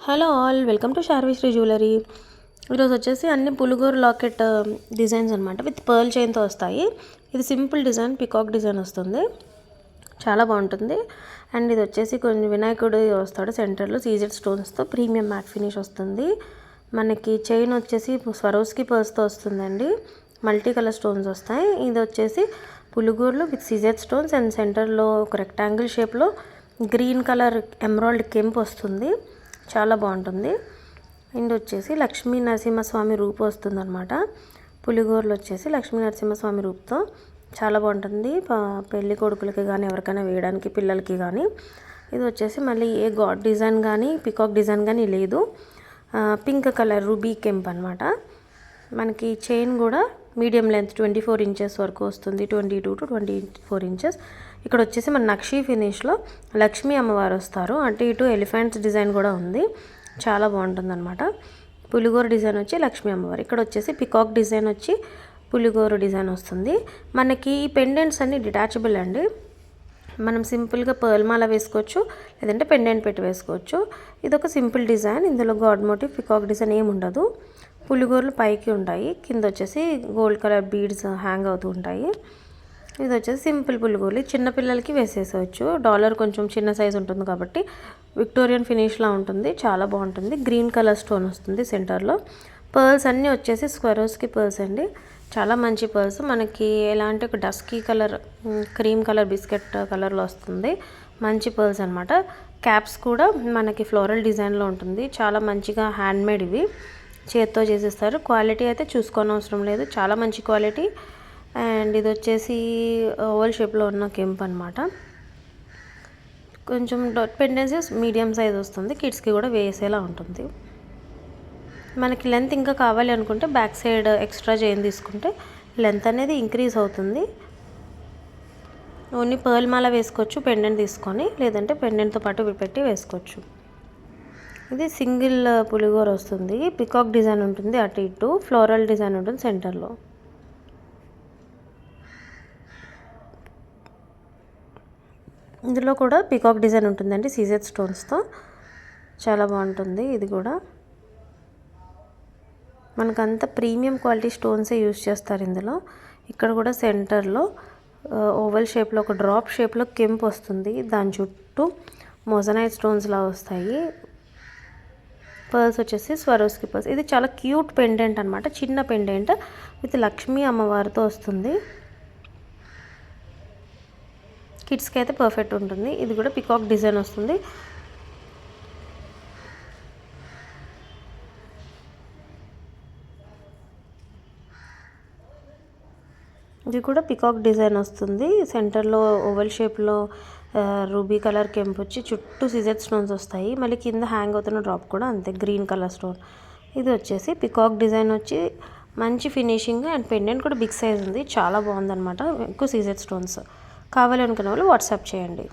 Hello all, welcome to Sharvisri jewellery. ఈరోజు వచ్చేసి అన్ని పులుగూరు లాకెట్ డిజైన్స్ అనమాట. విత్ పర్ల్ చైన్తో వస్తాయి. ఇది సింపుల్ డిజైన్, పికాక్ డిజైన్ వస్తుంది, చాలా బాగుంటుంది. అండ్ ఇది వచ్చేసి కొంచెం వినాయకుడు వస్తాడు సెంటర్లో, సీజెడ్ స్టోన్స్తో ప్రీమియం మ్యాట్ ఫినిష్ వస్తుంది. మనకి చైన్ వచ్చేసి స్వరోస్కి పర్ల్స్తో వస్తుందండి. మల్టీ కలర్ స్టోన్స్ వస్తాయి. ఇది వచ్చేసి పులుగూరులో విత్ సీజెడ్ స్టోన్స్ అండ్ సెంటర్లో ఒక రెక్టాంగిల్ షేప్లో గ్రీన్ కలర్ ఎమరాల్డ్ కెంప్ వస్తుంది, చాలా బాగుంటుంది. అండ్ వచ్చేసి లక్ష్మీ నరసింహస్వామి రూపు వస్తుంది అనమాట. పులిగోరలు వచ్చేసి లక్ష్మీ నరసింహస్వామి రూపుతో చాలా బాగుంటుంది. పెళ్లి కొడుకులకి కానీ ఎవరికైనా వేయడానికి, పిల్లలకి కానీ. ఇది వచ్చేసి మళ్ళీ ఏ గాడ్ డిజైన్ కానీ పికాక్ డిజైన్ కానీ లేదు. పింక్ కలర్ రూబీ కెంప్ అనమాట. మనకి చైన్ కూడా మీడియం లెంత్ 24 ఇంచెస్ వరకు వస్తుంది, 22 to 24 ఇంచెస్. ఇక్కడ వచ్చేసి మన నక్షీ ఫినిష్లో లక్ష్మీ అమ్మవారు వస్తారు. అటు ఇటు ఎలిఫెంట్స్ డిజైన్ కూడా ఉంది, చాలా బాగుంటుంది అనమాట. పులిగోర డిజైన్ వచ్చి లక్ష్మీ అమ్మవారు. ఇక్కడ వచ్చేసి పికాక్ డిజైన్ వచ్చి పులిగోర డిజైన్ వస్తుంది. మనకి ఈ పెండెంట్స్ అన్ని డిటాచబుల్ అండి. మనం సింపుల్గా పర్ల్ మాల వేసుకోవచ్చు, లేదంటే పెండెంట్ పెట్టి వేసుకోవచ్చు. ఇది ఒక సింపుల్ డిజైన్, ఇందులో గాడ్ మోటివ్ పికాక్ డిజైన్ ఏమి ఉండదు. పులిగోరలు పైకి ఉంటాయి, కింద వచ్చేసి గోల్డ్ కలర్ బీడ్స్ హ్యాంగ్ అవుతూ ఉంటాయి. ఇది వచ్చేసి సింపుల్ పులిగోరలు, చిన్నపిల్లలకి వేసేసవచ్చు. డాలర్ కొంచెం చిన్న సైజు ఉంటుంది కాబట్టి విక్టోరియన్ ఫినిష్లా ఉంటుంది, చాలా బాగుంటుంది. గ్రీన్ కలర్ స్టోన్ వస్తుంది సెంటర్లో. పర్ల్స్ అన్నీ వచ్చేసి స్క్వరోస్కి పర్ల్స్ అండి, చాలా మంచి పర్ల్స్. మనకి ఎలాంటి ఒక dusky colour, cream colour, biscuit కలర్లో వస్తుంది, మంచి పర్ల్స్ అనమాట. క్యాప్స్ కూడా మనకి ఫ్లోరల్ డిజైన్లో ఉంటుంది, చాలా మంచిగా హ్యాండ్మేడ్. ఇవి చేత్తో చేసేస్తారు. క్వాలిటీ అయితే చూసుకోని అవసరం లేదు, చాలా మంచి క్వాలిటీ. అండ్ ఇది వచ్చేసి ఓవల్ షేప్లో ఉన్న కెంప్ అనమాట. కొంచెం పెండెన్సెస్ మీడియం సైజ్ వస్తుంది, కిడ్స్కి కూడా వేసేలా ఉంటుంది. మనకి లెంత్ ఇంకా కావాలి అనుకుంటే బ్యాక్ సైడ్ ఎక్స్ట్రా చైన్ తీసుకుంటే లెంత్ అనేది ఇంక్రీజ్ అవుతుంది. ఓన్లీ పర్ల్ మాల వేసుకోవచ్చు పెండెంట్ తీసుకొని, లేదంటే పెండెంట్తో పాటు పెట్టి వేసుకోవచ్చు. ఇది సింగిల్ పులిగోర వస్తుంది, పికాక్ డిజైన్ ఉంటుంది, అటు ఇటు ఫ్లోరల్ డిజైన్ ఉంటుంది సెంటర్లో. ఇందులో కూడా పికాక్ డిజైన్ ఉంటుందండి, సీజెడ్ స్టోన్స్తో, చాలా బాగుంటుంది. ఇది కూడా మనకంత ప్రీమియం క్వాలిటీ స్టోన్సే యూజ్ చేస్తారు ఇందులో. ఇక్కడ కూడా సెంటర్లో ఓవల్ షేప్లో ఒక డ్రాప్ షేప్లో కెంప్ వస్తుంది, దాని చుట్టూ మొజనైట్ స్టోన్స్లా వస్తాయి. పర్ల్స్ వచ్చేసి స్వరోస్కి పర్ల్స్. ఇది చాలా క్యూట్ పెండెంట్ అనమాట, చిన్న పెండెంట్ విత్ లక్ష్మీ అమ్మవారితో వస్తుంది. కిడ్స్కి అయితే పర్ఫెక్ట్ ఉంటుంది. ఇది కూడా పికాక్ డిజైన్ వస్తుంది. ఇది కూడా పికాక్ డిజైన్ వస్తుంది, సెంటర్లో ఓవల్ షేప్లో రూబీ కలర్ కెంప్ వచ్చి చుట్టూ సీజెడ్ స్టోన్స్ వస్తాయి. మళ్ళీ కింద హ్యాంగ్ అవుతున్న డ్రాప్ కూడా అంతే, గ్రీన్ కలర్ స్టోన్. ఇది వచ్చేసి పికాక్ డిజైన్ వచ్చి మంచి ఫినిషింగ్ అండ్ పెండెంట్ కూడా బిగ్ సైజ్ ఉంది, చాలా బాగుందన్నమాట. ఎక్కువ సీజెడ్ స్టోన్స్ కావాలి అనుకునే వాళ్ళు వాట్సాప్ చేయండి.